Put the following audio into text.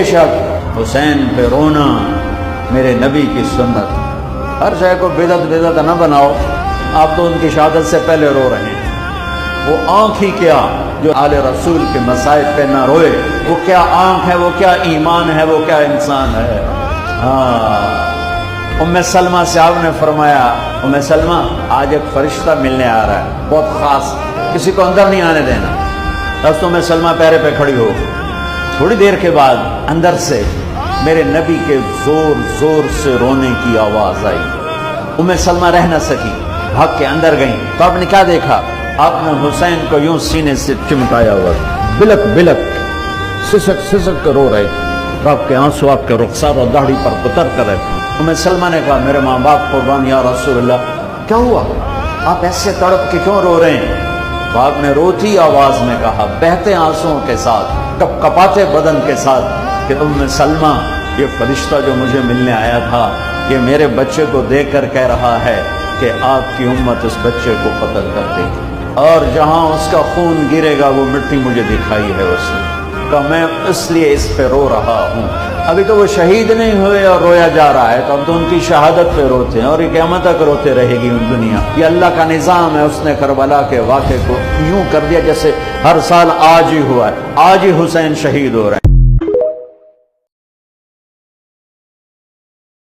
بے شک حسین پہ رونا میرے نبی کی سنت. ہر شے کو بدعت نہ بناؤ. آپ تو ان کی شہادت سے پہلے رو رہے ہیں. وہ آنکھ ہی کیا جو آل رسول کے مصائب پہ نہ روئے. وہ کیا آنکھ ہے، وہ کیا ایمان ہے، وہ کیا انسان ہے. ام سلمہ سے آپ نے فرمایا ام سلمہ آج ایک فرشتہ ملنے آ رہا ہے بہت خاص، کسی کو اندر نہیں آنے دینا. بس ام سلمہ پیرے پہ کھڑی ہو. تھوڑی دیر کے بعد اندر سے میرے نبی کے زور زور سے رونے کی آواز آئی. ام سلمہ رہ نہ سکی، بھاگ کے اندر گئیں. تو آپ نے کیا دیکھا؟ آپ نے حسین کو یوں سینے سے چمٹایا ہوا، بلک بلک سسک سسک کے رو رہے تھے. آپ کے آنسو آپ کے رخسار اور داڑھی پر اتر کر رہے تھے. ام سلمہ نے کہا میرے ماں باپ قربان یا رسول اللہ، کیا ہوا؟ آپ ایسے تڑپ کے کیوں رو رہے ہیں؟ تو آپ نے روتی آواز میں کہا، بہتے آنسوؤں کے ساتھ، کپ کپاتے بدن کے ساتھ، کہ ام سلمہ یہ فرشتہ جو مجھے ملنے آیا تھا یہ میرے بچے کو دیکھ کر کہہ رہا ہے کہ آپ کی امت اس بچے کو قتل کر دے گی، اور جہاں اس کا خون گرے گا وہ مٹی مجھے دکھائی ہے اس نے. کہ میں اس لیے اس پہ رو رہا ہوں. ابھی تو وہ شہید نہیں ہوئے اور رویا جا رہا ہے، تو اب تو ان کی شہادت پہ روتے ہیں، اور یہ قیامت تک روتے رہے گی دنیا. یہ اللہ کا نظام ہے. اس نے کربلا کے واقعے کو یوں کر دیا جیسے ہر سال آج ہی ہوا ہے، آج ہی حسین شہید ہو رہے ہیں.